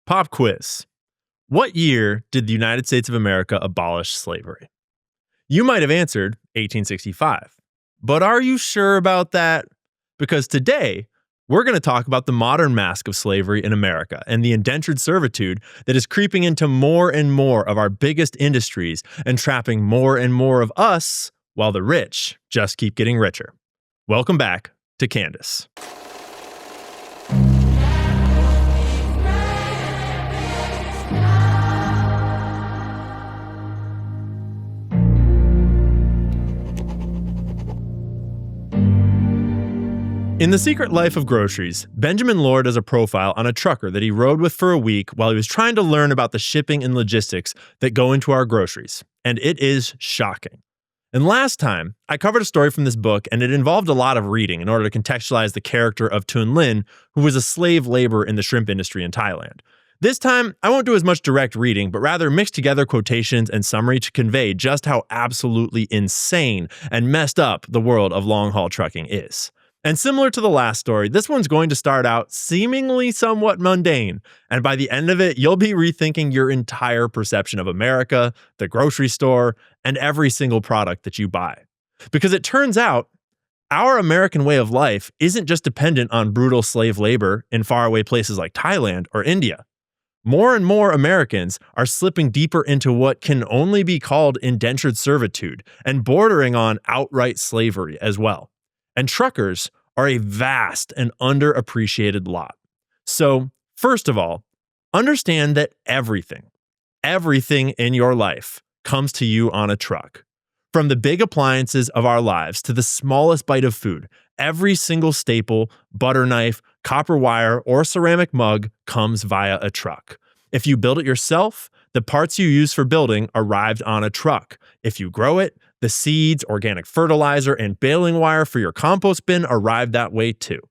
Pop quiz. What year did the United States of America abolish slavery? You might have answered 1865. But are you sure about that? Because today, we're going to talk about the modern mask of slavery in America and the indentured servitude that is creeping into more and more of our biggest industries and trapping more and more of us while the rich just keep getting richer. Welcome back to Candace. In The Secret Life of Groceries, Benjamin Lord does a profile on a trucker that he rode with for a week while he was trying to learn about the shipping and logistics that go into our groceries. And it is shocking. And last time, I covered a story from this book, and it involved a lot of reading in order to contextualize the character of Tun Lin, who was a slave laborer in the shrimp industry in Thailand. This time, I won't do as much direct reading, but rather mix together quotations and summary to convey just how absolutely insane and messed up the world of long-haul trucking is. And similar to the last story, this one's going to start out seemingly somewhat mundane, and by the end of it, you'll be rethinking your entire perception of America, the grocery store, and every single product that you buy. Because it turns out, our American way of life isn't just dependent on brutal slave labor in faraway places like Thailand or India. More and more Americans are slipping deeper into what can only be called indentured servitude and bordering on outright slavery as well. And truckers are a vast and underappreciated lot. So, first of all, understand that everything in your life comes to you on a truck. From the big appliances of our lives to the smallest bite of food, every single staple, butter knife, copper wire, or ceramic mug comes via a truck. If you build it yourself, the parts you use for building arrived on a truck. If you grow it, the seeds, organic fertilizer, and baling wire for your compost bin arrive that way too.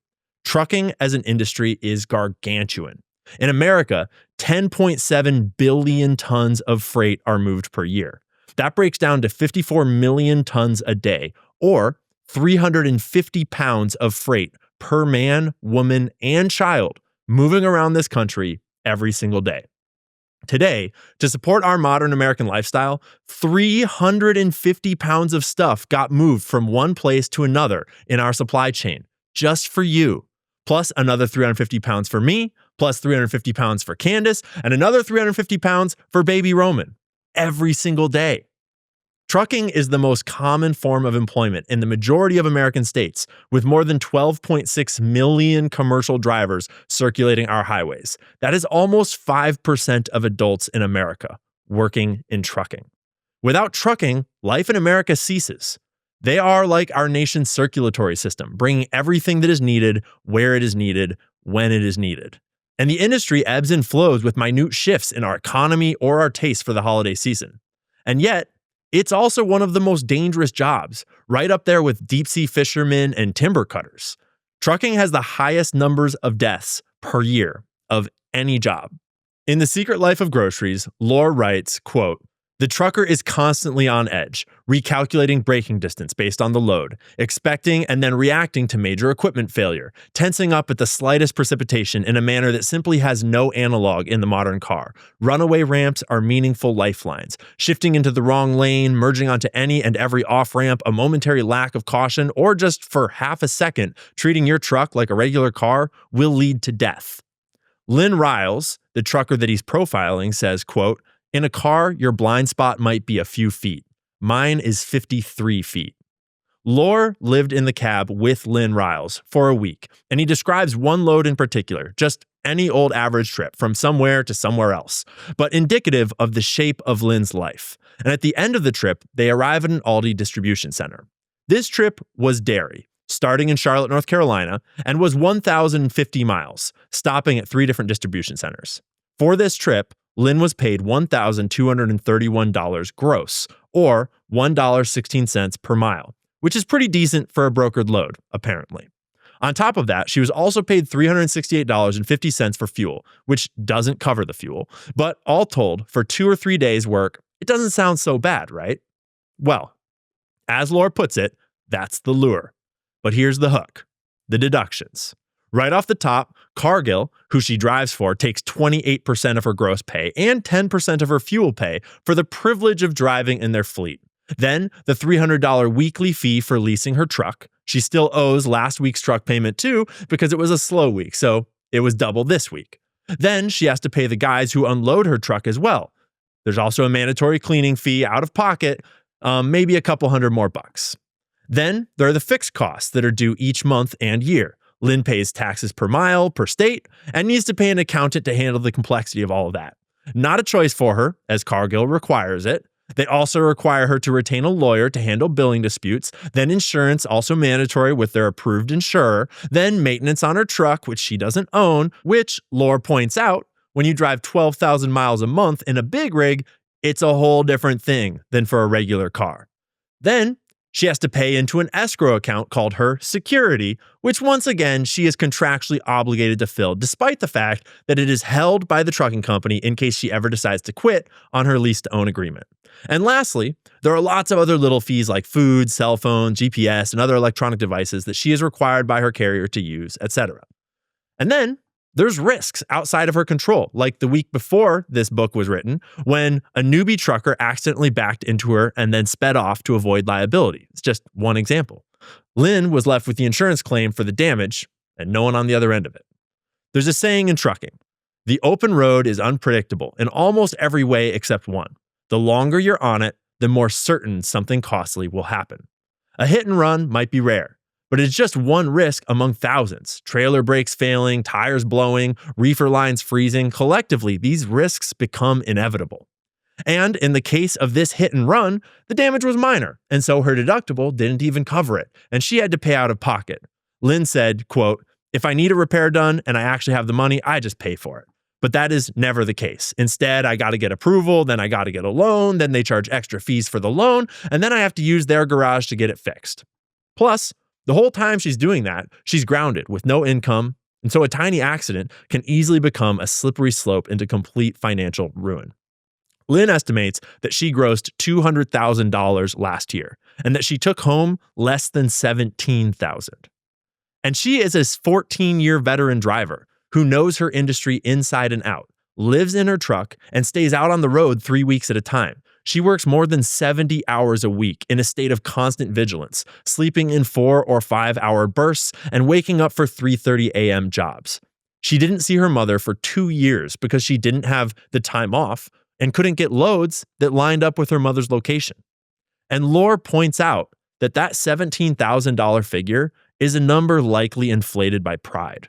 Trucking as an industry is gargantuan. In America, 10.7 billion tons of freight are moved per year. That breaks down to 54 million tons a day, or 350 pounds of freight per man, woman, and child moving around this country every single day. Today, to support our modern American lifestyle, 350 pounds of stuff got moved from one place to another in our supply chain, just for you. Plus another 350 pounds for me, plus 350 pounds for Candace, and another 350 pounds for baby Roman. Every single day. Trucking is the most common form of employment in the majority of American states, with more than 12.6 million commercial drivers circulating our highways. That is almost 5% of adults in America working in trucking. Without trucking, life in America ceases. They are like our nation's circulatory system, bringing everything that is needed, where it is needed, when it is needed. And the industry ebbs and flows with minute shifts in our economy or our taste for the holiday season. And yet, it's also one of the most dangerous jobs, right up there with deep-sea fishermen and timber cutters. Trucking has the highest numbers of deaths per year of any job. In The Secret Life of Groceries, Lore writes, quote, "The trucker is constantly on edge, recalculating braking distance based on the load, expecting and then reacting to major equipment failure, tensing up at the slightest precipitation in a manner that simply has no analog in the modern car. Runaway ramps are meaningful lifelines. Shifting into the wrong lane, merging onto any and every off-ramp, a momentary lack of caution, or just for half a second, treating your truck like a regular car will lead to death." Lynn Riles, the trucker that he's profiling, says, quote, "In a car, your blind spot might be a few feet. Mine is 53 feet. Lore lived in the cab with Lynn Riles for a week, and he describes one load in particular, just any old average trip from somewhere to somewhere else, but indicative of the shape of Lynn's life. And at the end of the trip, they arrive at an Aldi distribution center. This trip was dairy, starting in Charlotte, North Carolina, and was 1,050 miles, stopping at 3 different distribution centers. For this trip, Lynn was paid $1,231 gross, or $1.16 per mile, which is pretty decent for a brokered load, apparently. On top of that, she was also paid $368.50 for fuel, which doesn't cover the fuel, but all told, for 2 or 3 days' work, it doesn't sound so bad, right? Well, as Lore puts it, that's the lure. But here's the hook, the deductions. Right off the top, Cargill, who she drives for, takes 28% of her gross pay and 10% of her fuel pay for the privilege of driving in their fleet. Then, the $300 weekly fee for leasing her truck. She still owes last week's truck payment too because it was a slow week, so it was double this week. Then, she has to pay the guys who unload her truck as well. There's also a mandatory cleaning fee out of pocket, maybe a couple hundred more bucks. Then, there are the fixed costs that are due each month and year. Lynn pays taxes per mile, per state, and needs to pay an accountant to handle the complexity of all of that. Not a choice for her, as Cargill requires it. They also require her to retain a lawyer to handle billing disputes, then insurance, also mandatory with their approved insurer, then maintenance on her truck, which she doesn't own, which, Lore points out, when you drive 12,000 miles a month in a big rig, it's a whole different thing than for a regular car. Then, she has to pay into an escrow account called her security, which once again she is contractually obligated to fill, despite the fact that it is held by the trucking company in case she ever decides to quit on her lease-to-own agreement. And lastly, there are lots of other little fees like food, cell phone, GPS, and other electronic devices that she is required by her carrier to use, etc. And then, there's risks outside of her control, like the week before this book was written, when a newbie trucker accidentally backed into her and then sped off to avoid liability. It's just one example. Lynn was left with the insurance claim for the damage and no one on the other end of it. There's a saying in trucking: the open road is unpredictable in almost every way except one. The longer you're on it, the more certain something costly will happen. A hit and run might be rare, but it's just one risk among thousands. Trailer brakes failing, tires blowing, reefer lines freezing. Collectively, these risks become inevitable. And in the case of this hit and run, the damage was minor, and so her deductible didn't even cover it, and she had to pay out of pocket. Lynn said, quote, "If I need a repair done and I actually have the money, I just pay for it. But that is never the case. Instead, I got to get approval, then I got to get a loan, then they charge extra fees for the loan, and then I have to use their garage to get it fixed. Plus, the whole time she's doing that, she's grounded with no income, and so a tiny accident can easily become a slippery slope into complete financial ruin." Lynn estimates that she grossed $200,000 last year, and that she took home less than $17,000. And she is a 14-year veteran driver who knows her industry inside and out, lives in her truck, and stays out on the road 3 weeks at a time. She works more than 70 hours a week in a state of constant vigilance, sleeping in 4 or 5 hour bursts and waking up for 3:30 a.m. jobs. She didn't see her mother for 2 years because she didn't have the time off and couldn't get loads that lined up with her mother's location. And Lore points out that that $17,000 figure is a number likely inflated by pride.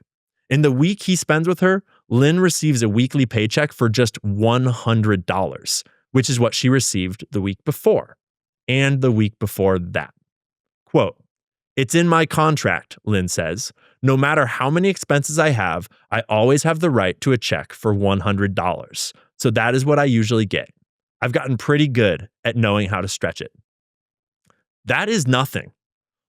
In the week he spends with her, Lynn receives a weekly paycheck for just $100, which is what she received the week before and the week before that. Quote, "It's in my contract," Lynn says. "No matter how many expenses I have, I always have the right to a check for $100. So that is what I usually get. I've gotten pretty good at knowing how to stretch it." That is nothing.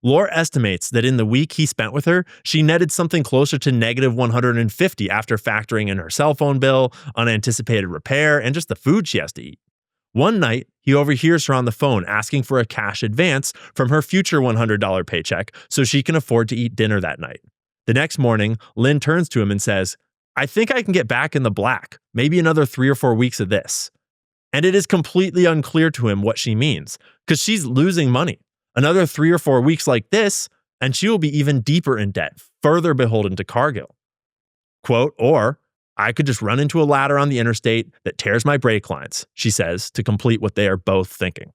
Lore estimates that in the week he spent with her, she netted something closer to negative $150 after factoring in her cell phone bill, unanticipated repair, and just the food she has to eat. One night, he overhears her on the phone asking for a cash advance from her future $100 paycheck so she can afford to eat dinner that night. The next morning, Lynn turns to him and says, "I think I can get back in the black, maybe another 3 or 4 weeks of this." And it is completely unclear to him what she means, because she's losing money. Another 3 or 4 weeks like this, and she will be even deeper in debt, further beholden to Cargill. Quote, "Or I could just run into a ladder on the interstate that tears my brake lines," she says, to complete what they are both thinking.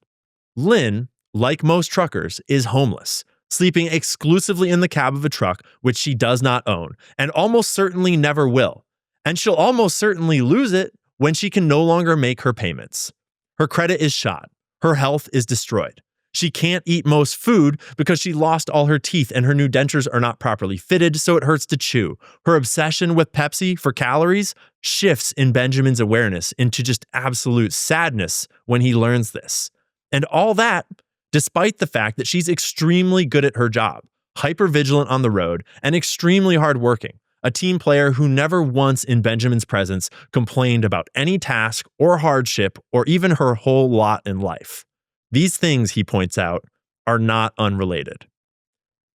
Lynn, like most truckers, is homeless, sleeping exclusively in the cab of a truck which she does not own, and almost certainly never will. And she'll almost certainly lose it when she can no longer make her payments. Her credit is shot. Her health is destroyed. She can't eat most food because she lost all her teeth and her new dentures are not properly fitted, so it hurts to chew. Her obsession with Pepsi for calories shifts in Benjamin's awareness into just absolute sadness when he learns this. And all that, despite the fact that she's extremely good at her job, hyper-vigilant on the road, and extremely hardworking. A team player who never once in Benjamin's presence complained about any task or hardship or even her whole lot in life. These things, he points out, are not unrelated.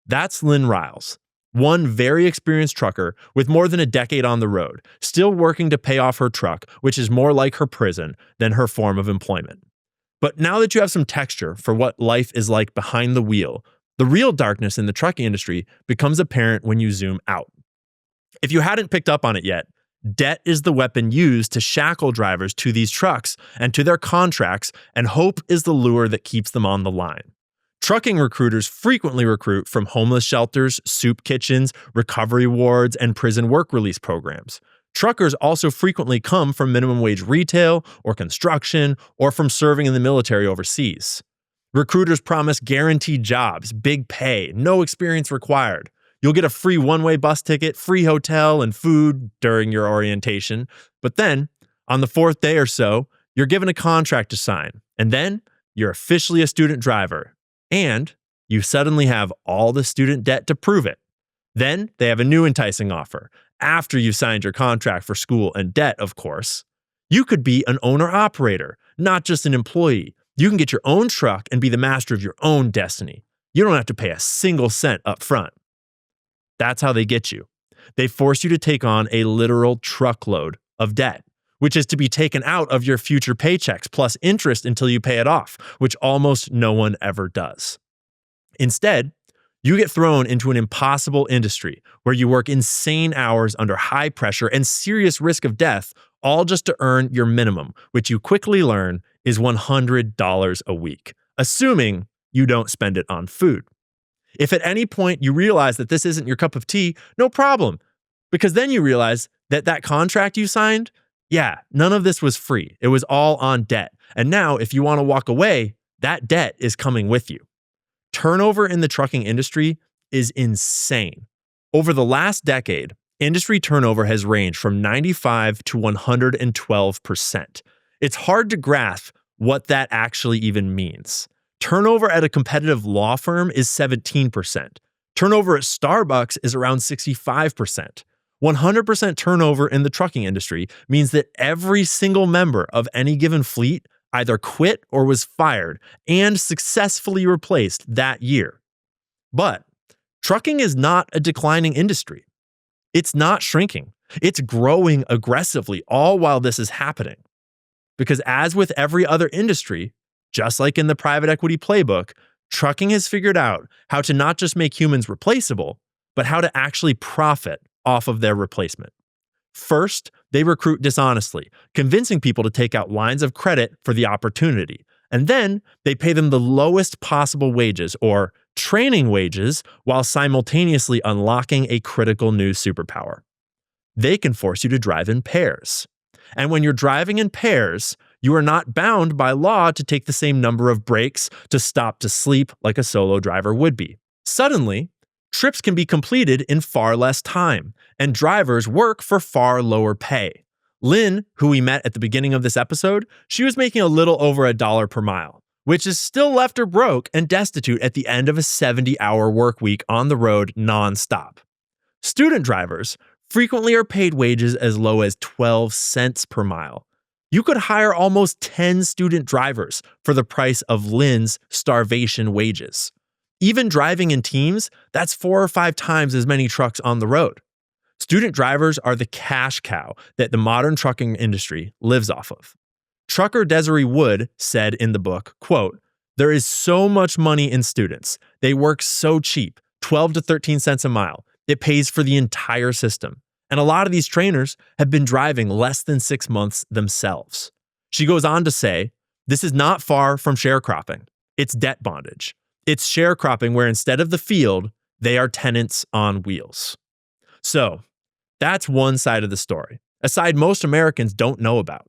That's Lynn Riles. One very experienced trucker with more than a decade on the road, still working to pay off her truck, which is more like her prison than her form of employment. But now that you have some texture for what life is like behind the wheel, the real darkness in the trucking industry becomes apparent when you zoom out. If you hadn't picked up on it yet, debt is the weapon used to shackle drivers to these trucks and to their contracts, and hope is the lure that keeps them on the line. Trucking recruiters frequently recruit from homeless shelters, soup kitchens, recovery wards, and prison work release programs. Truckers also frequently come from minimum wage retail or construction or from serving in the military overseas. Recruiters promise guaranteed jobs, big pay, no experience required. You'll get a free one-way bus ticket, free hotel, and food during your orientation. But then, on the fourth day or so, you're given a contract to sign, and then you're officially a student driver. And you suddenly have all the student debt to prove it. Then they have a new enticing offer, after you've signed your contract for school and debt, of course. You could be an owner-operator, not just an employee. You can get your own truck and be the master of your own destiny. You don't have to pay a single cent up front. That's how they get you. They force you to take on a literal truckload of debt, which is to be taken out of your future paychecks plus interest until you pay it off, which almost no one ever does. Instead, you get thrown into an impossible industry where you work insane hours under high pressure and serious risk of death, all just to earn your minimum, which you quickly learn is $100 a week, assuming you don't spend it on food. If at any point you realize that this isn't your cup of tea, no problem, because then you realize that that contract you signed, yeah, none of this was free. It was all on debt. And now if you want to walk away, that debt is coming with you. Turnover in the trucking industry is insane. Over the last decade, industry turnover has ranged from 95 to 112%. It's hard to grasp what that actually even means. Turnover at a competitive law firm is 17%. Turnover at Starbucks is around 65%. 100% turnover in the trucking industry means that every single member of any given fleet either quit or was fired and successfully replaced that year. But trucking is not a declining industry. It's not shrinking. It's growing aggressively, all while this is happening. Because as with every other industry, just like in the private equity playbook, trucking has figured out how to not just make humans replaceable, but how to actually profit off of their replacement. First, they recruit dishonestly, convincing people to take out lines of credit for the opportunity. And then they pay them the lowest possible wages, or training wages, while simultaneously unlocking a critical new superpower. They can force you to drive in pairs. And when you're driving in pairs, you are not bound by law to take the same number of breaks to stop to sleep like a solo driver would be. Suddenly, trips can be completed in far less time, and drivers work for far lower pay. Lynn, who we met at the beginning of this episode, she was making a little over $1 per mile, which is still left her broke and destitute at the end of a 70-hour work week on the road nonstop. Student drivers frequently are paid wages as low as 12 cents per mile. You could hire almost 10 student drivers for the price of Lynn's starvation wages. Even driving in teams, that's 4 or 5 times as many trucks on the road. Student drivers are the cash cow that the modern trucking industry lives off of. Trucker Desiree Wood said in the book, quote, "There is so much money in students. They work so cheap, 12 to 13 cents a mile. It pays for the entire system. And a lot of these trainers have been driving less than 6 months themselves." She goes on to say, "This is not far from sharecropping. It's debt bondage. It's sharecropping where instead of the field, they are tenants on wheels." So that's one side of the story, a side most Americans don't know about.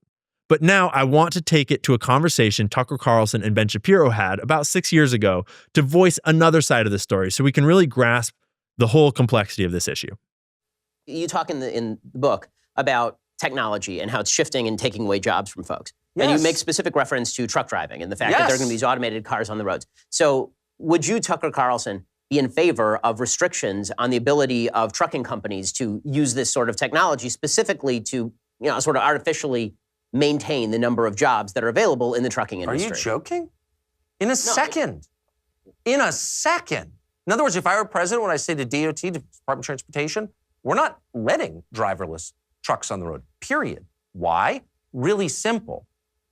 But now I want to take it to a conversation Tucker Carlson and Ben Shapiro had about 6 years ago to voice another side of the story so we can really grasp the whole complexity of this issue. You talk in the book about technology and how it's shifting and taking away jobs from folks. Yes. And you make specific reference to truck driving and the fact that there are going to be these automated cars on the roads. So would you, Tucker Carlson, be in favor of restrictions on the ability of trucking companies to use this sort of technology specifically to, sort of artificially maintain the number of jobs that are available in the trucking industry? Are you joking? In a second. In other words, if I were president, when I say to DOT, to Department of Transportation, we're not letting driverless trucks on the road, period. Why? Really simple.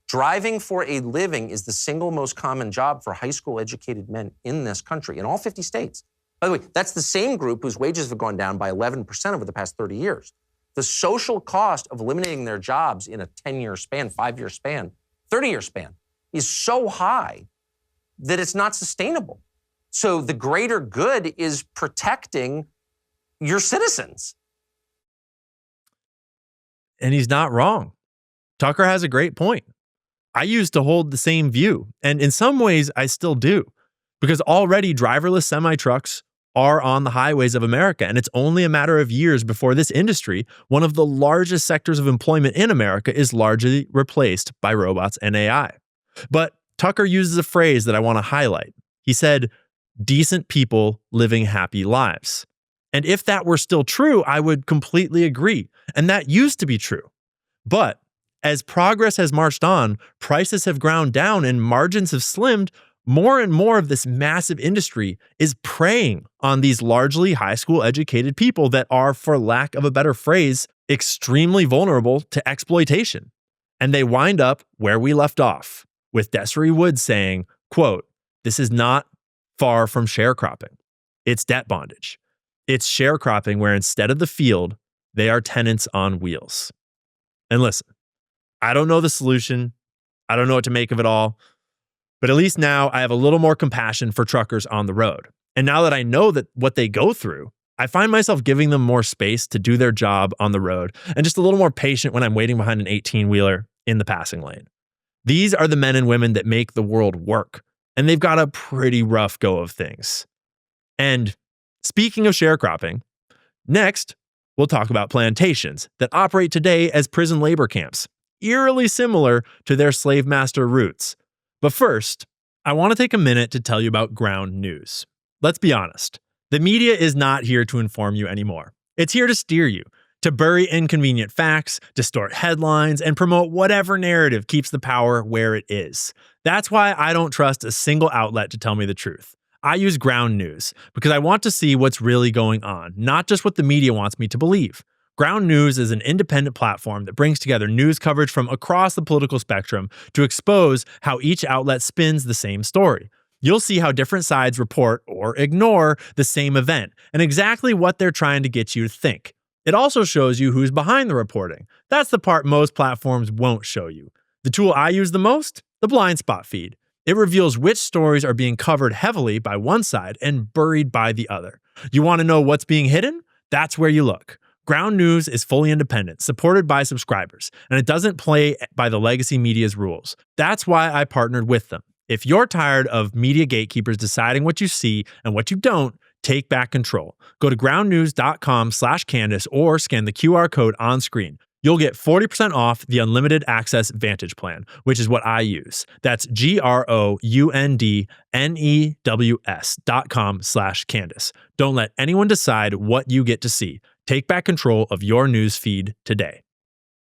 Driving for a living is the single most common job for high school educated men in this country, in all 50 states. By the way, that's the same group whose wages have gone down by 11% over the past 30 years. The social cost of eliminating their jobs in a 10-year span, 5-year span, 30-year span is so high that it's not sustainable. So the greater good is protecting your citizens. And he's not wrong. Tucker has a great point. I used to hold the same view, and in some ways I still do, because already driverless semi-trucks are on the highways of America, and it's only a matter of years before this industry, one of the largest sectors of employment in America, is largely replaced by robots and AI. But Tucker uses a phrase that I want to highlight. He said, decent people living happy lives. And if that were still true, I would completely agree. And that used to be true. But as progress has marched on, prices have ground down and margins have slimmed, more and more of this massive industry is preying on these largely high school educated people that are, for lack of a better phrase, extremely vulnerable to exploitation. And they wind up where we left off, with Desiree Woods saying, quote, "This is not far from sharecropping. It's debt bondage. It's sharecropping where instead of the field, they are tenants on wheels." And listen, I don't know the solution. I don't know what to make of it all. But at least now I have a little more compassion for truckers on the road. And now that I know that what they go through, I find myself giving them more space to do their job on the road and just a little more patient when I'm waiting behind an 18-wheeler in the passing lane. These are the men and women that make the world work, and they've got a pretty rough go of things. And speaking of sharecropping, next, we'll talk about plantations that operate today as prison labor camps, eerily similar to their slave master roots. But first, I want to take a minute to tell you about ground news. Let's be honest, the media is not here to inform you anymore. It's here to steer you, to bury inconvenient facts, distort headlines, and promote whatever narrative keeps the power where it is. That's why I don't trust a single outlet to tell me the truth. I use ground news because I want to see what's really going on, not just what the media wants me to believe. Ground News is an independent platform that brings together news coverage from across the political spectrum to expose how each outlet spins the same story. You'll see how different sides report or ignore the same event and exactly what they're trying to get you to think. It also shows you who's behind the reporting. That's the part most platforms won't show you. The tool I use the most? The blind spot feed. It reveals which stories are being covered heavily by one side and buried by the other. You want to know what's being hidden? That's where you look. Ground News is fully independent, supported by subscribers, and it doesn't play by the legacy media's rules. That's why I partnered with them. If you're tired of media gatekeepers deciding what you see and what you don't, take back control. Go to groundnews.com/Candace or scan the QR code on screen. You'll get 40% off the Unlimited Access Vantage Plan, which is what I use. That's groundnews.com/Candace. Don't let anyone decide what you get to see. Take back control of your news feed today.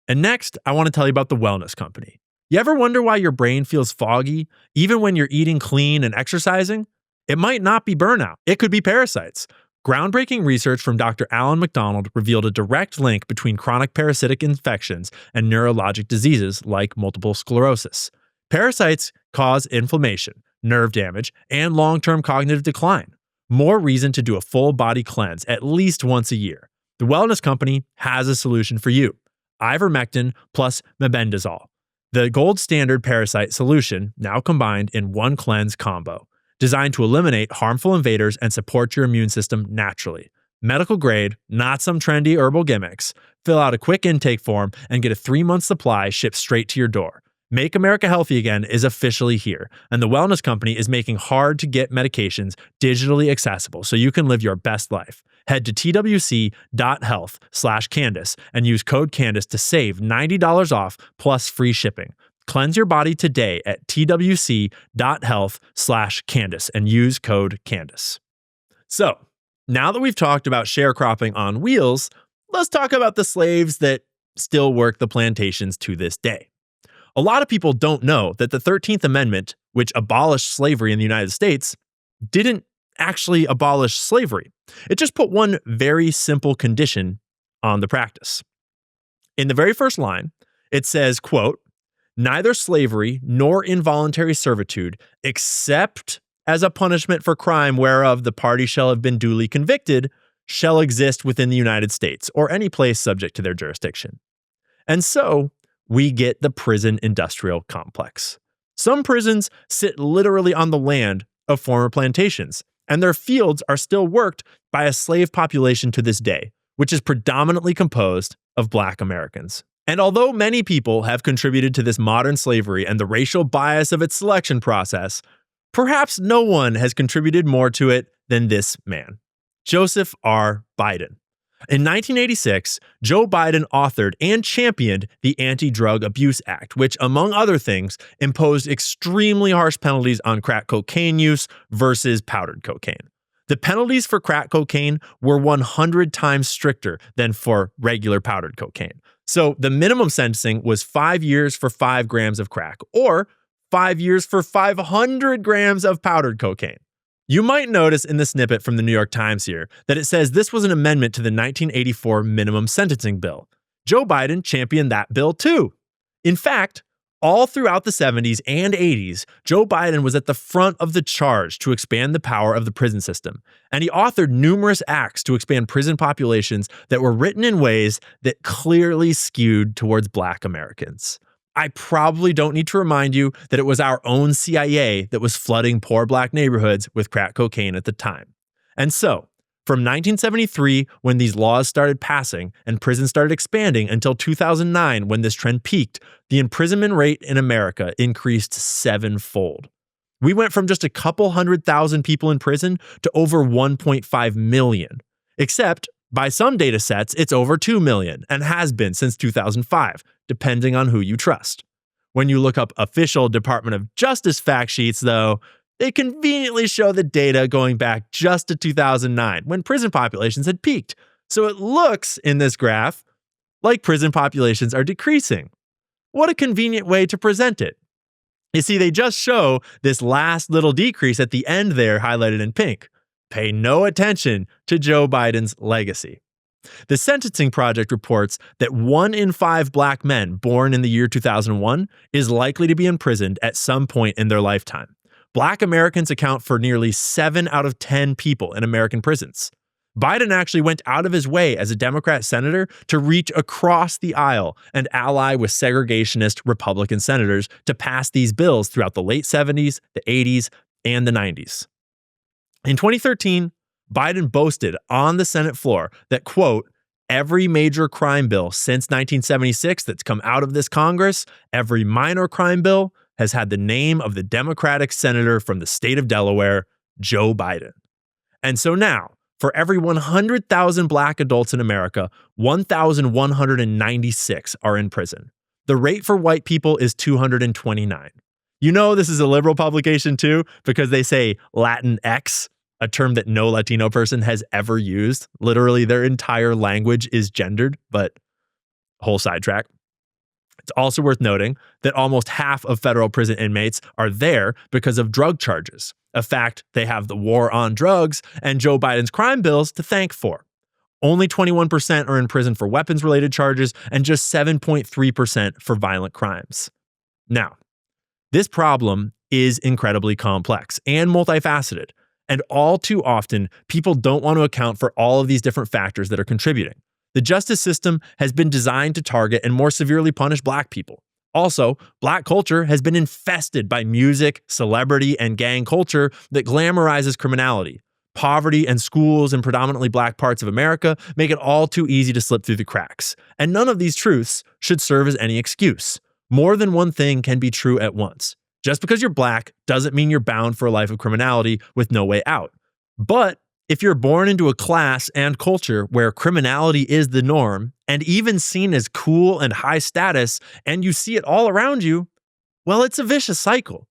And next, I want to tell you about the Wellness Company. You ever wonder why your brain feels foggy, even when you're eating clean and exercising? It might not be burnout. It could be parasites. Groundbreaking research from Dr. Alan McDonald revealed a direct link between chronic parasitic infections and neurologic diseases like multiple sclerosis. Parasites cause inflammation, nerve damage, and long-term cognitive decline. More reason to do a full body cleanse at least once a year. The Wellness Company has a solution for you. Ivermectin plus mebendazole, the gold standard parasite solution, now combined in one cleanse combo, designed to eliminate harmful invaders and support your immune system naturally. Medical grade, not some trendy herbal gimmicks. Fill out a quick intake form and get a 3-month supply shipped straight to your door. Make America Healthy Again is officially here, and the Wellness Company is making hard-to-get medications digitally accessible so you can live your best life. Head to twc.health/Candace and use code Candace to save $90 off plus free shipping. Cleanse your body today at twc.health/Candace and use code Candace. So, now that we've talked about sharecropping on wheels, let's talk about the slaves that still work the plantations to this day. A lot of people don't know that the 13th Amendment, which abolished slavery in the United States, didn't actually abolish slavery. It just put one very simple condition on the practice. In the very first line, it says, quote, "Neither slavery nor involuntary servitude, except as a punishment for crime whereof the party shall have been duly convicted, shall exist within the United States or any place subject to their jurisdiction." And so we get the prison industrial complex. Some prisons sit literally on the land of former plantations, and their fields are still worked by a slave population to this day, which is predominantly composed of Black Americans. And although many people have contributed to this modern slavery and the racial bias of its selection process, perhaps no one has contributed more to it than this man, Joseph R. Biden. In 1986, Joe Biden authored and championed the Anti-Drug Abuse Act, which, among other things, imposed extremely harsh penalties on crack cocaine use versus powdered cocaine. The penalties for crack cocaine were 100 times stricter than for regular powdered cocaine. So the minimum sentencing was 5 years for 5 grams of crack, or 5 years for 500 grams of powdered cocaine. You might notice in the snippet from the New York Times here that it says this was an amendment to the 1984 minimum sentencing bill. Joe Biden championed that bill too. In fact, all throughout the 70s and 80s, Joe Biden was at the front of the charge to expand the power of the prison system, and he authored numerous acts to expand prison populations that were written in ways that clearly skewed towards Black Americans. I probably don't need to remind you that it was our own CIA that was flooding poor Black neighborhoods with crack cocaine at the time. And so, from 1973, when these laws started passing and prisons started expanding, until 2009, when this trend peaked, the imprisonment rate in America increased 7-fold. We went from just a couple 100,000 people in prison to over 1.5 million. Except, by some data sets, it's over 2 million and has been since 2005, depending on who you trust. When you look up official Department of Justice fact sheets, though, they conveniently show the data going back just to 2009, when prison populations had peaked. So it looks, in this graph, like prison populations are decreasing. What a convenient way to present it. You see, they just show this last little decrease at the end there, highlighted in pink. Pay no attention to Joe Biden's legacy. The Sentencing Project reports that 1 in 5 Black men born in the year 2001 is likely to be imprisoned at some point in their lifetime. Black Americans account for nearly 7 out of 10 people in American prisons. Biden actually went out of his way as a Democrat senator to reach across the aisle and ally with segregationist Republican senators to pass these bills throughout the late 70s, the 80s, and the 90s. In 2013, Biden boasted on the Senate floor that, quote, "Every major crime bill since 1976 that's come out of this Congress, every minor crime bill, has had the name of the Democratic senator from the state of Delaware, Joe Biden." And so now, for every 100,000 Black adults in America, 1,196 are in prison. The rate for white people is 229. You know this is a liberal publication too, because they say Latinx, a term that no Latino person has ever used. Literally, their entire language is gendered, but whole sidetrack. It's also worth noting that almost half of federal prison inmates are there because of drug charges, a fact they have the war on drugs and Joe Biden's crime bills to thank for. Only 21% are in prison for weapons-related charges and just 7.3% for violent crimes. Now, this problem is incredibly complex and multifaceted, and all too often, people don't want to account for all of these different factors that are contributing. The justice system has been designed to target and more severely punish Black people. Also, Black culture has been infested by music, celebrity, and gang culture that glamorizes criminality. Poverty and schools in predominantly Black parts of America make it all too easy to slip through the cracks. And none of these truths should serve as any excuse. More than one thing can be true at once. Just because you're Black doesn't mean you're bound for a life of criminality with no way out. But if you're born into a class and culture where criminality is the norm and even seen as cool and high status, and you see it all around you, well, it's a vicious cycle.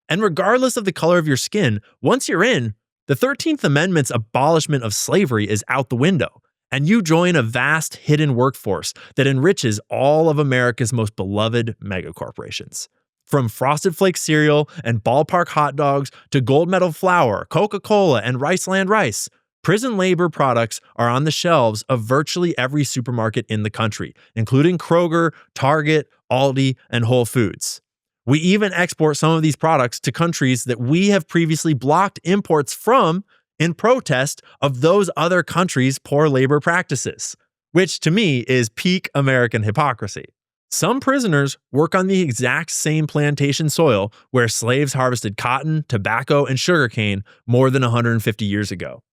And regardless of the color of your skin, once you're in, the 13th Amendment's abolishment of slavery is out the window, and you join a vast hidden workforce that enriches all of America's most beloved megacorporations. From Frosted Flake cereal and ballpark hot dogs to gold medal flour, Coca-Cola, and Riceland rice, prison labor products are on the shelves of virtually every supermarket in the country, including Kroger, Target, Aldi, and Whole Foods. We even export some of these products to countries that we have previously blocked imports from in protest of those other countries' poor labor practices, which to me is peak American hypocrisy. Some prisoners work on the exact same plantation soil where slaves harvested cotton, tobacco, and sugarcane more than 150 years ago.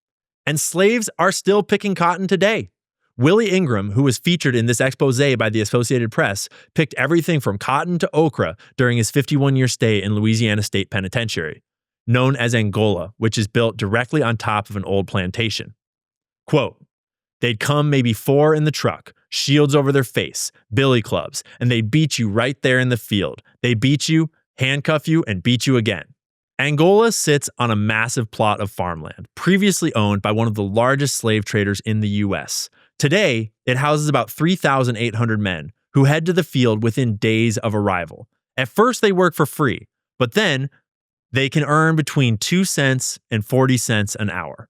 And slaves are still picking cotton today. Willie Ingram, who was featured in this expose by the Associated Press, picked everything from cotton to okra during his 51-year stay in Louisiana State Penitentiary, known as Angola, which is built directly on top of an old plantation. Quote, "They'd come maybe 4 in the truck, shields over their face, billy clubs, and they'd beat you right there in the field. They beat you, handcuff you, and beat you again." Angola sits on a massive plot of farmland, previously owned by one of the largest slave traders in the U.S. Today, it houses about 3,800 men who head to the field within days of arrival. At first, they work for free, but then they can earn between 2 cents and 40 cents an hour.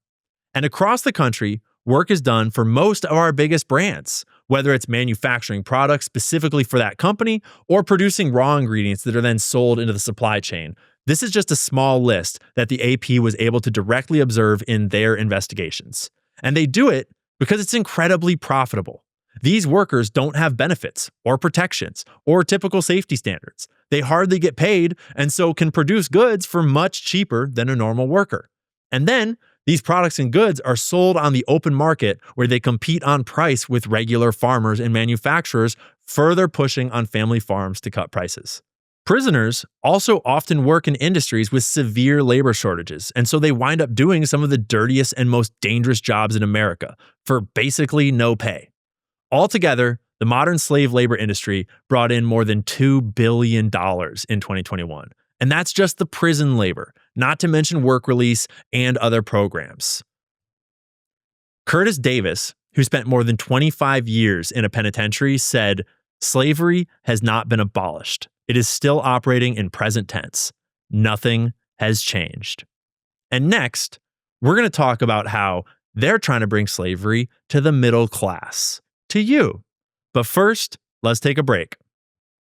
And across the country, work is done for most of our biggest brands, whether it's manufacturing products specifically for that company or producing raw ingredients that are then sold into the supply chain. This is just a small list that the AP was able to directly observe in their investigations. And they do it because it's incredibly profitable. These workers don't have benefits or protections or typical safety standards. They hardly get paid and so can produce goods for much cheaper than a normal worker. And then these products and goods are sold on the open market where they compete on price with regular farmers and manufacturers, further pushing on family farms to cut prices. Prisoners also often work in industries with severe labor shortages, and so they wind up doing some of the dirtiest and most dangerous jobs in America for basically no pay. Altogether, the modern slave labor industry brought in more than $2 billion in 2021. And that's just the prison labor, not to mention work release and other programs. Curtis Davis, who spent more than 25 years in a penitentiary, said, "Slavery has not been abolished. It is still operating in present tense. Nothing has changed." And next, we're going to talk about how they're trying to bring slavery to the middle class, to you. But first, let's take a break.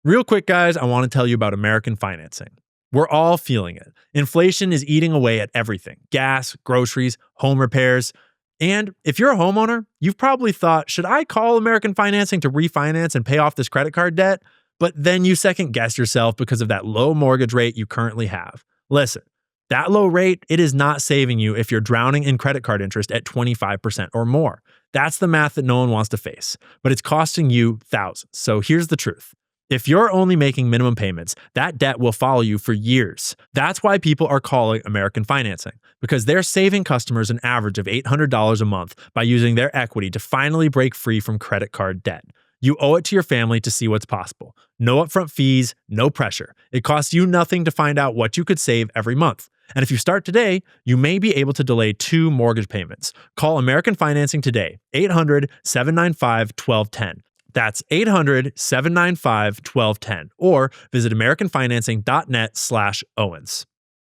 Real quick, guys, I want to tell you about American financing. We're all feeling it. Inflation is eating away at everything: gas, groceries, home repairs. And if you're a homeowner, you've probably thought, should I call American Financing to refinance and pay off this credit card debt? But then you second guess yourself because of that low mortgage rate you currently have. Listen, that low rate, it is not saving you if you're drowning in credit card interest at 25% or more. That's the math that no one wants to face, but it's costing you thousands. So here's the truth. If you're only making minimum payments, that debt will follow you for years. That's why people are calling American Financing, because they're saving customers an average of $800 a month by using their equity to finally break free from credit card debt. You owe it to your family to see what's possible. No upfront fees, no pressure. It costs you nothing to find out what you could save every month. And if you start today, you may be able to delay 2 mortgage payments. Call American Financing today, 800-795-1210. That's 800-795-1210, or visit americanfinancing.net/Owens.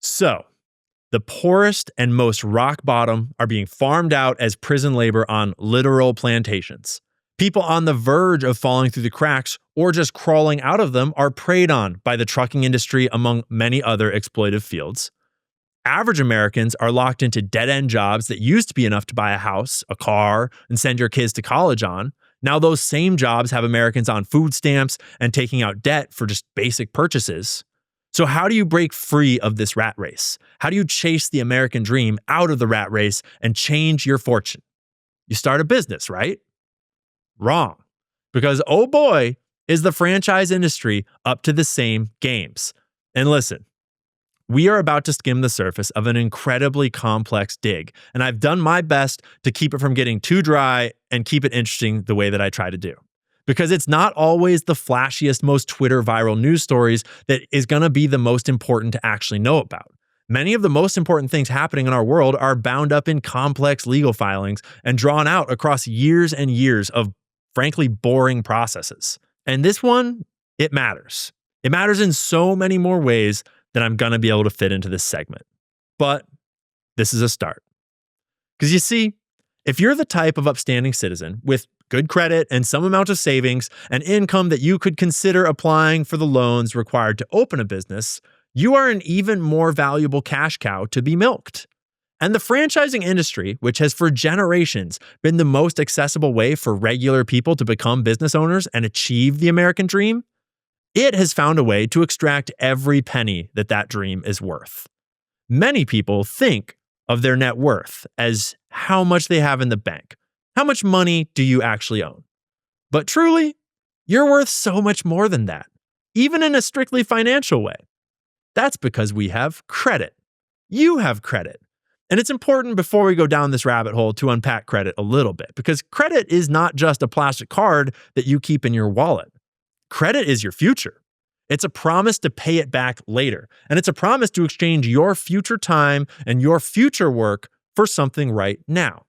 So, the poorest and most rock bottom are being farmed out as prison labor on literal plantations. People on the verge of falling through the cracks or just crawling out of them are preyed on by the trucking industry, among many other exploitive fields. Average Americans are locked into dead-end jobs that used to be enough to buy a house, a car, and send your kids to college on. Now those same jobs have Americans on food stamps and taking out debt for just basic purchases. So how do you break free of this rat race? How do you chase the American dream out of the rat race and change your fortune? You start a business, right? Wrong. Because oh boy, is the franchise industry up to the same games. And listen, we are about to skim the surface of an incredibly complex dig, and I've done my best to keep it from getting too dry and keep it interesting the way that I try to do. Because it's not always the flashiest, most Twitter viral news stories that is going to be the most important to actually know about. Many of the most important things happening in our world are bound up in complex legal filings and drawn out across years and years of, frankly, boring processes. And this one, it matters. It matters in so many more ways than I'm going to be able to fit into this segment. But this is a start. Because you see, if you're the type of upstanding citizen with good credit and some amount of savings and income that you could consider applying for the loans required to open a business, you are an even more valuable cash cow to be milked. And the franchising industry, which has for generations been the most accessible way for regular people to become business owners and achieve the American dream, it has found a way to extract every penny that dream is worth. Many people think of their net worth as how much they have in the bank. How much money do you actually own? But truly, you're worth so much more than that, even in a strictly financial way. That's because we have credit. You have credit. And it's important before we go down this rabbit hole to unpack credit a little bit, because credit is not just a plastic card that you keep in your wallet. Credit is your future. It's a promise to pay it back later. And it's a promise to exchange your future time and your future work for something right now.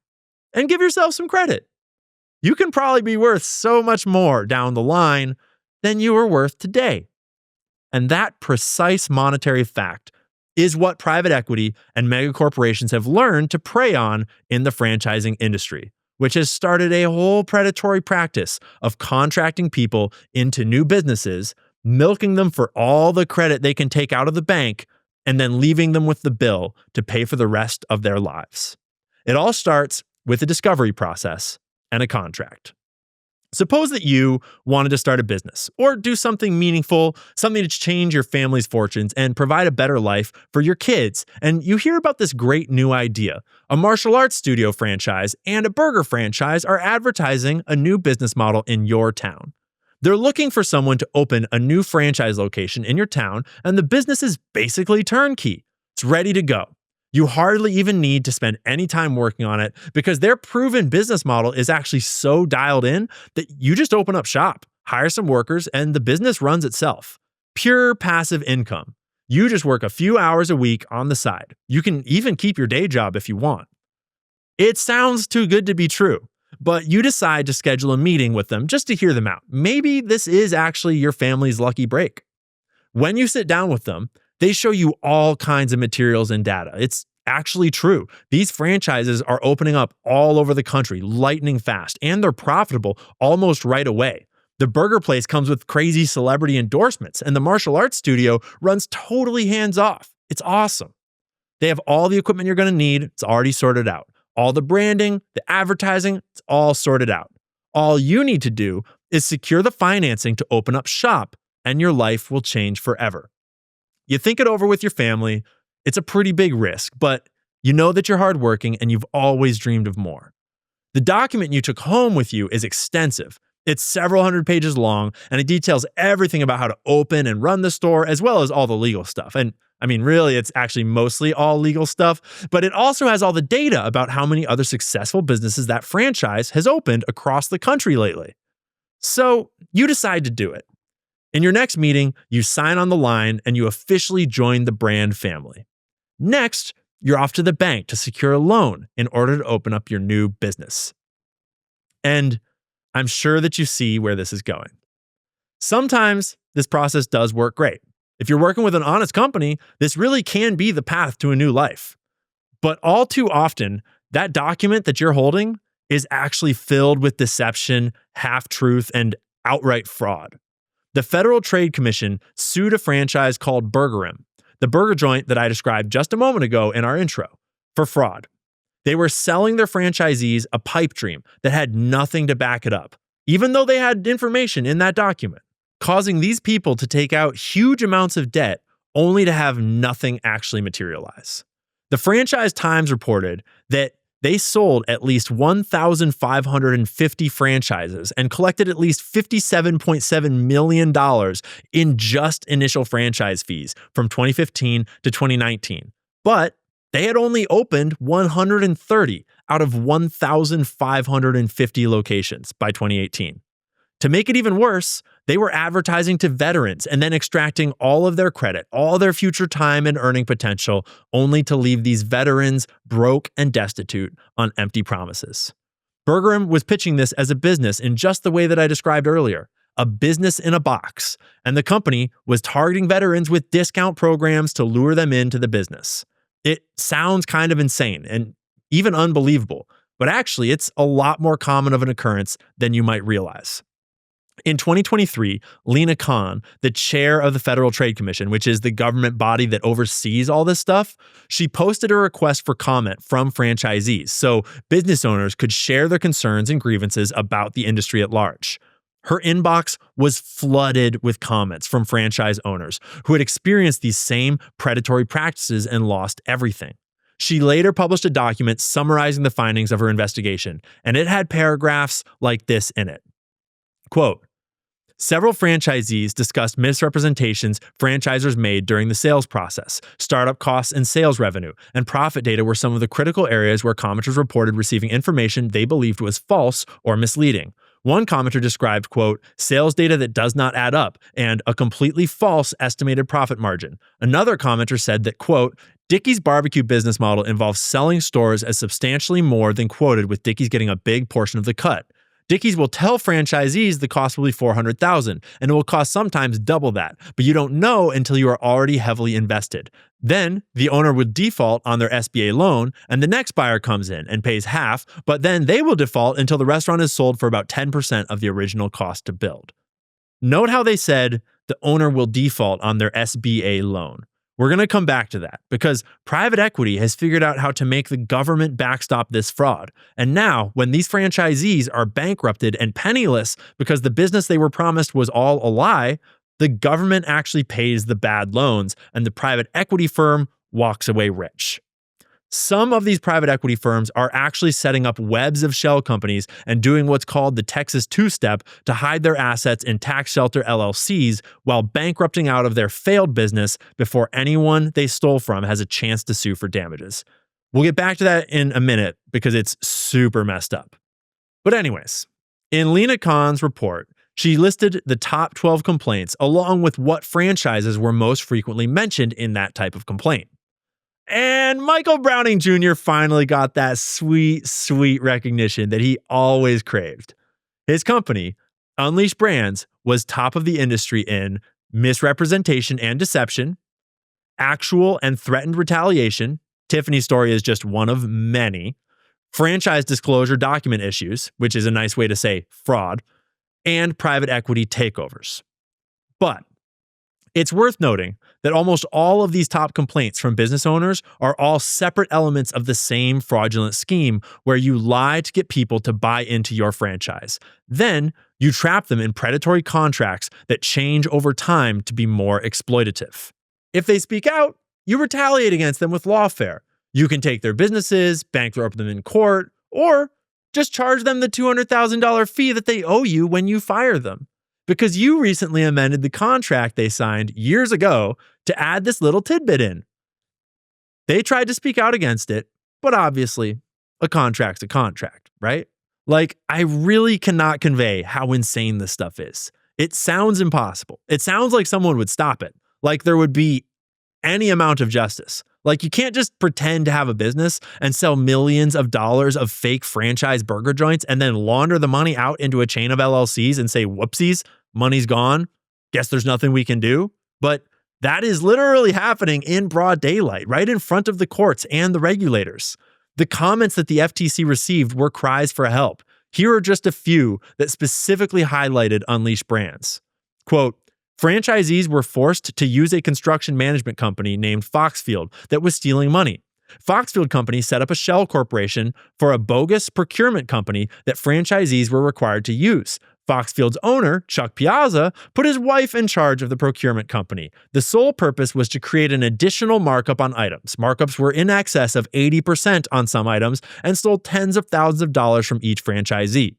And give yourself some credit. You can probably be worth so much more down the line than you are worth today. And that precise monetary fact is what private equity and mega corporations have learned to prey on in the franchising industry, which has started a whole predatory practice of contracting people into new businesses, milking them for all the credit they can take out of the bank, and then leaving them with the bill to pay for the rest of their lives. It all starts with a discovery process and a contract. Suppose that you wanted to start a business or do something meaningful, something to change your family's fortunes and provide a better life for your kids. And you hear about this great new idea. A martial arts studio franchise and a burger franchise are advertising a new business model in your town. They're looking for someone to open a new franchise location in your town, and the business is basically turnkey. It's ready to go. You hardly even need to spend any time working on it because their proven business model is actually so dialed in that you just open up shop, hire some workers, and the business runs itself. Pure passive income. You just work a few hours a week on the side. You can even keep your day job if you want. It sounds too good to be true, but you decide to schedule a meeting with them just to hear them out. Maybe this is actually your family's lucky break. When you sit down with them, they show you all kinds of materials and data. It's actually true. These franchises are opening up all over the country, lightning fast, and they're profitable almost right away. The burger place comes with crazy celebrity endorsements, and the martial arts studio runs totally hands-off. It's awesome. They have all the equipment you're going to need. It's already sorted out. All the branding, the advertising, it's all sorted out. All you need to do is secure the financing to open up shop, and your life will change forever. You think it over with your family. It's a pretty big risk, but you know that you're hardworking and you've always dreamed of more. The document you took home with you is extensive. It's several hundred pages long, and it details everything about how to open and run the store, as well as all the legal stuff. And I mean, really, it's actually mostly all legal stuff, but it also has all the data about how many other successful businesses that franchise has opened across the country lately. So you decide to do it. In your next meeting, you sign on the line and you officially join the brand family. Next, you're off to the bank to secure a loan in order to open up your new business. And I'm sure that you see where this is going. Sometimes this process does work great. If you're working with an honest company, this really can be the path to a new life. But all too often, that document that you're holding is actually filled with deception, half-truth, and outright fraud. The Federal Trade Commission sued a franchise called Burgerim, the burger joint that I described just a moment ago in our intro, for fraud. They were selling their franchisees a pipe dream that had nothing to back it up, even though they had information in that document, causing these people to take out huge amounts of debt only to have nothing actually materialize. The Franchise Times reported that they sold at least 1,550 franchises and collected at least $57.7 million in just initial franchise fees from 2015 to 2019. But they had only opened 130 out of 1,550 locations by 2018. To make it even worse, they were advertising to veterans and then extracting all of their credit, all their future time and earning potential, only to leave these veterans broke and destitute on empty promises. Burgerim was pitching this as a business in just the way that I described earlier, a business in a box, and the company was targeting veterans with discount programs to lure them into the business. It sounds kind of insane and even unbelievable, but actually it's a lot more common of an occurrence than you might realize. In 2023, Lina Khan, the chair of the Federal Trade Commission, which is the government body that oversees all this stuff, she posted a request for comment from franchisees so business owners could share their concerns and grievances about the industry at large. Her inbox was flooded with comments from franchise owners who had experienced these same predatory practices and lost everything. She later published a document summarizing the findings of her investigation, and it had paragraphs like this in it. Quote, several franchisees discussed misrepresentations franchisors made during the sales process. Startup costs and sales revenue and profit data were some of the critical areas where commenters reported receiving information they believed was false or misleading. One commenter described, quote, sales data that does not add up and a completely false estimated profit margin. Another commenter said that, quote, Dickey's barbecue business model involves selling stores as substantially more than quoted, with Dickey's getting a big portion of the cut. Dickey's will tell franchisees the cost will be $400,000, and it will cost sometimes double that, but you don't know until you are already heavily invested. Then the owner would default on their SBA loan, and the next buyer comes in and pays half, but then they will default until the restaurant is sold for about 10% of the original cost to build. Note how they said the owner will default on their SBA loan. We're going to come back to that because private equity has figured out how to make the government backstop this fraud. And now, when these franchisees are bankrupted and penniless because the business they were promised was all a lie, the government actually pays the bad loans and the private equity firm walks away rich. Some of these private equity firms are actually setting up webs of shell companies and doing what's called the Texas two-step to hide their assets in tax shelter LLCs while bankrupting out of their failed business before anyone they stole from has a chance to sue for damages. We'll get back to that in a minute because it's super messed up. But anyways, in Lina Khan's report, she listed the top 12 complaints along with what franchises were most frequently mentioned in that type of complaint. And Michael Browning Jr. finally got that sweet, sweet recognition that he always craved. His company, Unleashed Brands, was top of the industry in misrepresentation and deception, actual and threatened retaliation. Tiffany's story is just one of many. Franchise disclosure document issues, which is a nice way to say fraud, and private equity takeovers. But it's worth noting that almost all of these top complaints from business owners are all separate elements of the same fraudulent scheme where you lie to get people to buy into your franchise. Then you trap them in predatory contracts that change over time to be more exploitative. If they speak out, you retaliate against them with lawfare. You can take their businesses, bankrupt them in court, or just charge them the $200,000 fee that they owe you when you fire them. Because you recently amended the contract they signed years ago to add this little tidbit in. They tried to speak out against it, but obviously, a contract's a contract, right? Like, I really cannot convey how insane this stuff is. It sounds impossible. It sounds like someone would stop it. Like there would be any amount of justice. Like you can't just pretend to have a business and sell millions of dollars of fake franchise burger joints and then launder the money out into a chain of LLCs and say, whoopsies, money's gone. Guess there's nothing we can do. But that is literally happening in broad daylight, right in front of the courts and the regulators. The comments that the FTC received were cries for help. Here are just a few that specifically highlighted Unleashed Brands. Quote, franchisees were forced to use a construction management company named Foxfield that was stealing money. Foxfield Company set up a shell corporation for a bogus procurement company that franchisees were required to use. Foxfield's owner, Chuck Piazza, put his wife in charge of the procurement company. The sole purpose was to create an additional markup on items. Markups were in excess of 80% on some items and stole tens of thousands of dollars from each franchisee.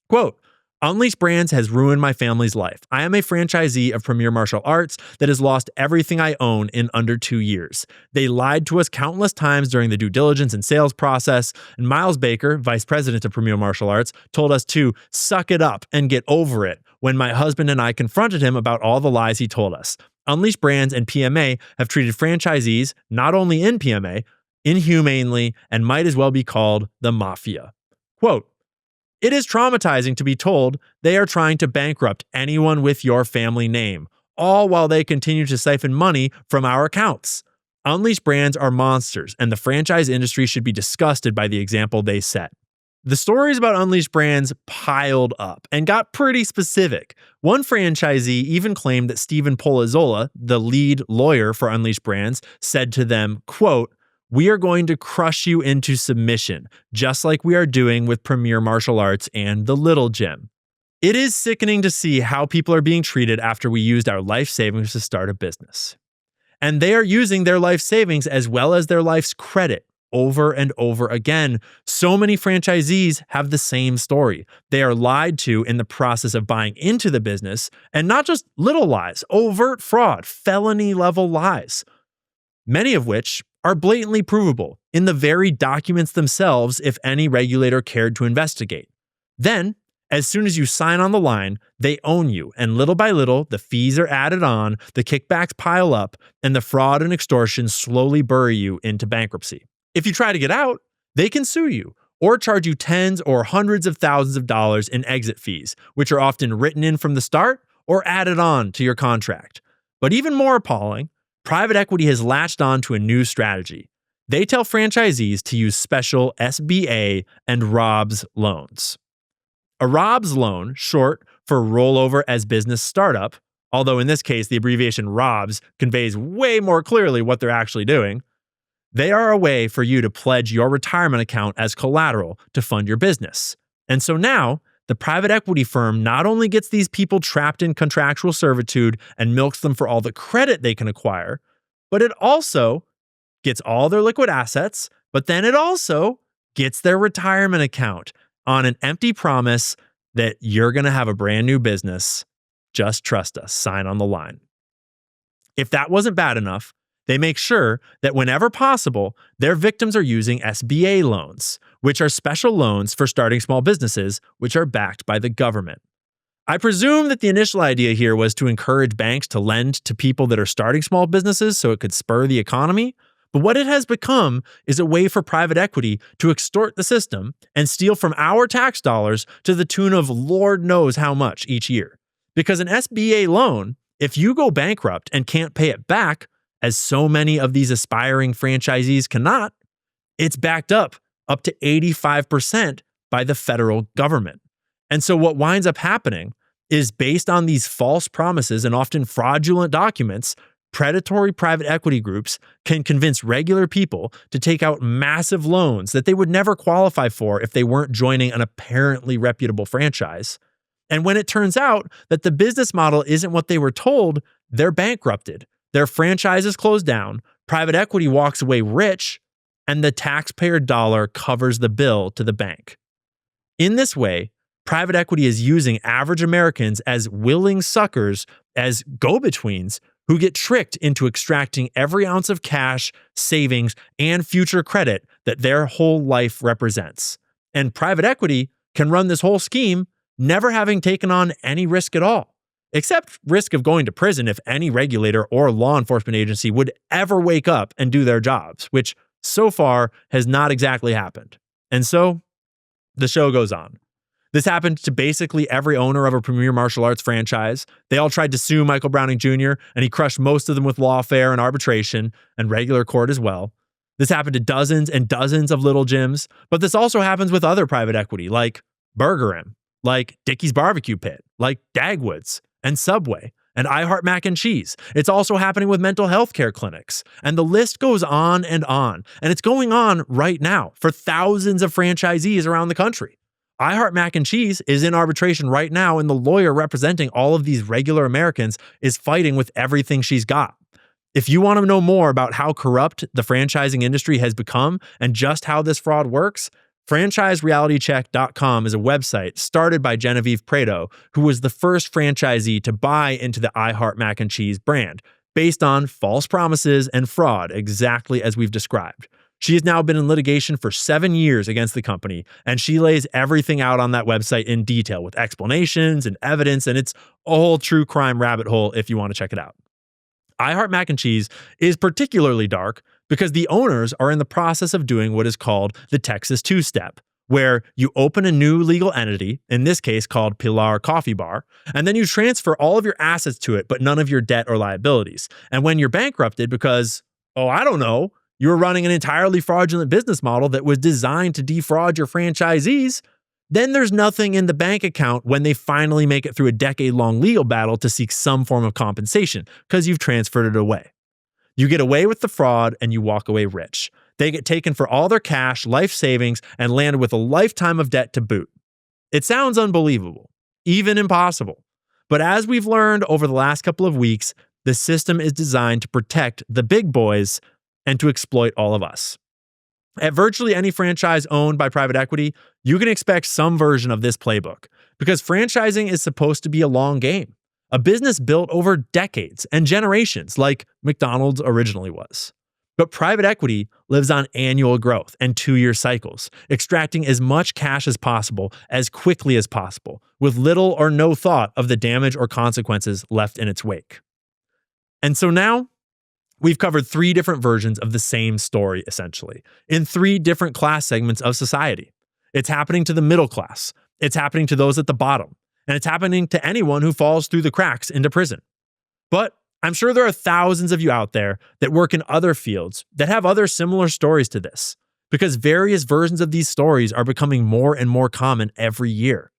Quote, Unleashed Brands has ruined my family's life. I am a franchisee of Premier Martial Arts that has lost everything I own in under 2 years. They lied to us countless times during the due diligence and sales process, and Miles Baker, vice president of Premier Martial Arts, told us to suck it up and get over it when my husband and I confronted him about all the lies he told us. Unleashed Brands and PMA have treated franchisees, not only in PMA, inhumanely and might as well be called the mafia. Quote, It is traumatizing to be told they are trying to bankrupt anyone with your family name, all while they continue to siphon money from our accounts. Unleashed brands are monsters, and the franchise industry should be disgusted by the example they set. The stories about Unleashed brands piled up and got pretty specific. One franchisee even claimed that Stephen Polizzola, the lead lawyer for Unleashed brands, said to them, quote, "We are going to crush you into submission, just like we are doing with Premier Martial Arts and the Little Gym." It is sickening to see how people are being treated after we used our life savings to start a business. And they are using their life savings as well as their life's credit over and over again. So many franchisees have the same story. They are lied to in the process of buying into the business, and not just little lies, overt fraud, felony level lies, many of which are blatantly provable in the very documents themselves if any regulator cared to investigate. Then, as soon as you sign on the line, they own you, and little by little, the fees are added on, the kickbacks pile up, and the fraud and extortion slowly bury you into bankruptcy. If you try to get out, they can sue you or charge you tens or hundreds of thousands of dollars in exit fees, which are often written in from the start or added on to your contract. But even more appalling, private equity has latched on to a new strategy. They tell franchisees to use special SBA and ROBS loans. A ROBS loan, short for rollover as business startup, although in this case the abbreviation ROBS conveys way more clearly what they're actually doing, they are a way for you to pledge your retirement account as collateral to fund your business. And so now, the private equity firm not only gets these people trapped in contractual servitude and milks them for all the credit they can acquire, but it also gets all their liquid assets, but then it also gets their retirement account on an empty promise that you're going to have a brand new business. Just trust us. Sign on the line. If that wasn't bad enough, they make sure that whenever possible, their victims are using SBA loans, which are special loans for starting small businesses, which are backed by the government. I presume that the initial idea here was to encourage banks to lend to people that are starting small businesses so it could spur the economy. But what it has become is a way for private equity to extort the system and steal from our tax dollars to the tune of Lord knows how much each year. Because an SBA loan, if you go bankrupt and can't pay it back, as so many of these aspiring franchisees cannot, it's backed up to 85% by the federal government. And so what winds up happening is, based on these false promises and often fraudulent documents, predatory private equity groups can convince regular people to take out massive loans that they would never qualify for if they weren't joining an apparently reputable franchise. And when it turns out that the business model isn't what they were told, they're bankrupted. Their franchises close down, private equity walks away rich, and the taxpayer dollar covers the bill to the bank. In this way, private equity is using average Americans as willing suckers, as go-betweens, who get tricked into extracting every ounce of cash, savings, and future credit that their whole life represents. And private equity can run this whole scheme never having taken on any risk at all, except risk of going to prison if any regulator or law enforcement agency would ever wake up and do their jobs, which so far has not exactly happened. And so the show goes on. This happened to basically every owner of a Premier Martial Arts franchise. They all tried to sue Michael Browning Jr., and he crushed most of them with lawfare and arbitration and regular court as well. This happened to dozens and dozens of little gyms, but this also happens with other private equity like Burger Inn, like Dickey's Barbecue Pit, like Dagwood's and Subway and iHeart Mac and Cheese. It's also happening with mental health care clinics, and the list goes on, and it's going on right now for thousands of franchisees around the country. iHeart Mac and Cheese is in arbitration right now, and the lawyer representing all of these regular Americans is fighting with everything she's got. If you want to know more about how corrupt the franchising industry has become and just how this fraud works, FranchiseRealityCheck.com is a website started by Genevieve Prado, who was the first franchisee to buy into the iHeart Mac and Cheese brand, based on false promises and fraud, exactly as we've described. She has now been in litigation for 7 years against the company, and she lays everything out on that website in detail with explanations and evidence, and it's a whole true crime rabbit hole if you want to check it out. iHeart Mac and Cheese is particularly dark because the owners are in the process of doing what is called the Texas two-step, where you open a new legal entity, in this case called Pilar Coffee Bar, and then you transfer all of your assets to it, but none of your debt or liabilities. And when you're bankrupted because, I don't know, you were running an entirely fraudulent business model that was designed to defraud your franchisees, then there's nothing in the bank account when they finally make it through a decade-long legal battle to seek some form of compensation because you've transferred it away. You get away with the fraud and you walk away rich. They get taken for all their cash, life savings, and landed with a lifetime of debt to boot. It sounds unbelievable, even impossible. But as we've learned over the last couple of weeks, the system is designed to protect the big boys and to exploit all of us. At virtually any franchise owned by private equity, you can expect some version of this playbook because franchising is supposed to be a long game, a business built over decades and generations like McDonald's originally was. But private equity lives on annual growth and 2-year cycles, extracting as much cash as possible as quickly as possible, with little or no thought of the damage or consequences left in its wake. And so now, we've covered 3 different versions of the same story, essentially, in 3 different class segments of society. It's happening to the middle class, it's happening to those at the bottom, and it's happening to anyone who falls through the cracks into prison. But I'm sure there are thousands of you out there that work in other fields that have other similar stories to this, because various versions of these stories are becoming more and more common every year.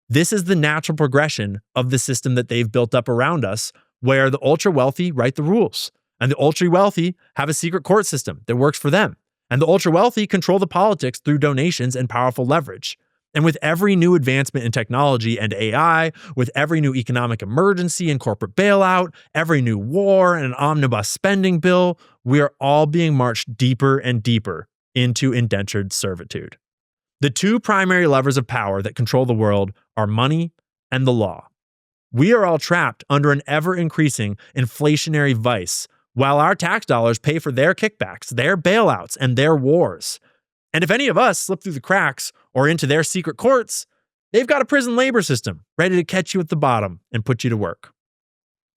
This is the natural progression of the system that they've built up around us, where the ultra wealthy write the rules, and the ultra wealthy have a secret court system that works for them, and the ultra wealthy control the politics through donations and powerful leverage. And with every new advancement in technology and AI, with every new economic emergency and corporate bailout, every new war and an omnibus spending bill, we are all being marched deeper and deeper into indentured servitude. The 2 primary levers of power that control the world are money and the law. We are all trapped under an ever-increasing inflationary vice, while our tax dollars pay for their kickbacks, their bailouts, and their wars. And if any of us slip through the cracks or into their secret courts, they've got a prison labor system ready to catch you at the bottom and put you to work.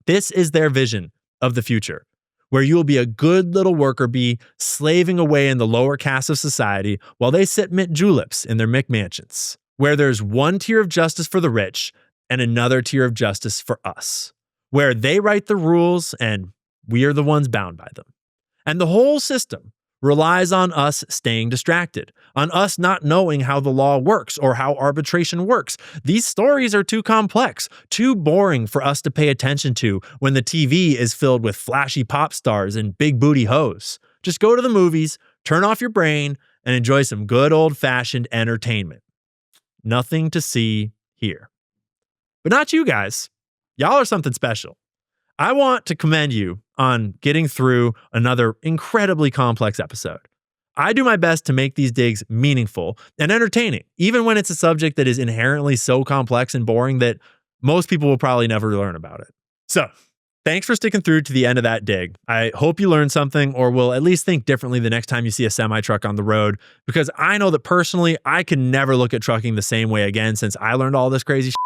This is their vision of the future, where you will be a good little worker bee slaving away in the lower caste of society while they sit mint juleps in their McMansions, where there's one tier of justice for the rich and another tier of justice for us, where they write the rules and we are the ones bound by them. And the whole system relies on us staying distracted, on us not knowing how the law works or how arbitration works. These stories are too complex, too boring for us to pay attention to when the TV is filled with flashy pop stars and big booty hoes. Just go to the movies, turn off your brain, and enjoy some good old-fashioned entertainment. Nothing to see here. But not you guys. Y'all are something special. I want to commend you on getting through another incredibly complex episode. I do my best to make these digs meaningful and entertaining, even when it's a subject that is inherently so complex and boring that most people will probably never learn about it. So, thanks for sticking through to the end of that dig. I hope you learned something or will at least think differently the next time you see a semi-truck on the road, because I know that personally, I can never look at trucking the same way again since I learned all this crazy shit.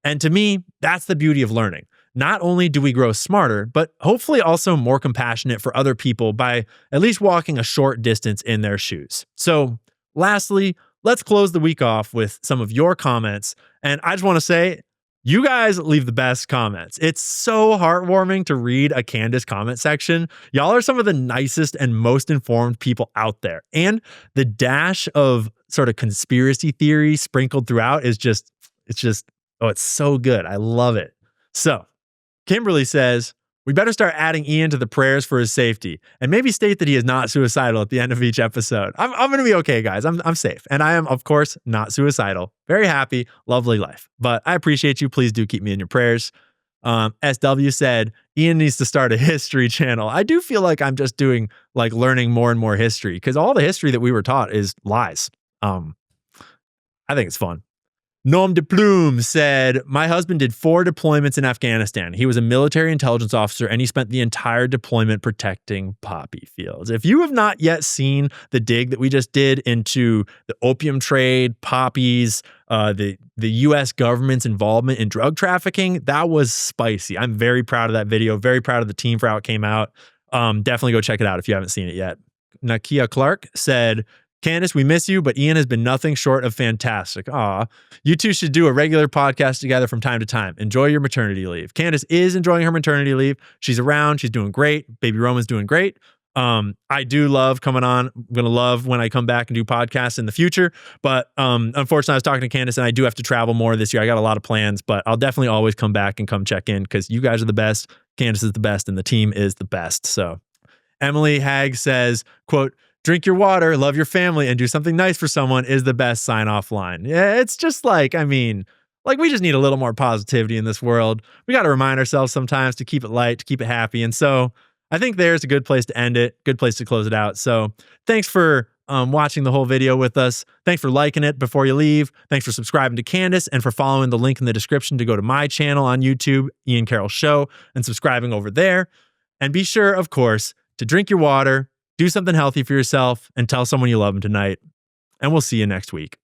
And to me, that's the beauty of learning. Not only do we grow smarter, but hopefully also more compassionate for other people by at least walking a short distance in their shoes. So lastly, let's close the week off with some of your comments. And I just want to say, you guys leave the best comments. It's so heartwarming to read a Candace comment section. Y'all are some of the nicest and most informed people out there. And the dash of sort of conspiracy theory sprinkled throughout is it's so good. I love it. So, Kimberly says, we better start adding Ian to the prayers for his safety and maybe state that he is not suicidal at the end of each episode. I'm going to be okay, guys. I'm safe. And I am, of course, not suicidal. Very happy, lovely life. But I appreciate you. Please do keep me in your prayers. SW said, Ian needs to start a history channel. I do feel like I'm just doing learning more and more history because all the history that we were taught is lies. I think it's fun. Nom de Plume said, my husband did 4 deployments in Afghanistan. He was a military intelligence officer and he spent the entire deployment protecting poppy fields. If you have not yet seen the dig that we just did into the opium trade, poppies, the U.S. government's involvement in drug trafficking, that was spicy. I'm very proud of that video. Very proud of the team for how it came out. Definitely go check it out if you haven't seen it yet. Nakia Clark said, Candace, we miss you, but Ian has been nothing short of fantastic. Aw, you two should do a regular podcast together from time to time. Enjoy your maternity leave. Candace is enjoying her maternity leave. She's around. She's doing great. Baby Roman's doing great. I do love coming on. I'm going to love when I come back and do podcasts in the future. But unfortunately, I was talking to Candace and I do have to travel more this year. I got a lot of plans, but I'll definitely always come back and come check in because you guys are the best. Candace is the best and the team is the best. So Emily Hagg says, quote, drink your water, love your family, and do something nice for someone is the best sign-off line. Yeah, it's just like, I mean, like we just need a little more positivity in this world. We got to remind ourselves sometimes to keep it light, to keep it happy. And so I think there's a good place to end it, good place to close it out. So thanks for watching the whole video with us. Thanks for liking it before you leave. Thanks for subscribing to Candace and for following the link in the description to go to my channel on YouTube, Ian Carroll Show, and subscribing over there. And be sure, of course, to drink your water, do something healthy for yourself, and tell someone you love them tonight. And we'll see you next week.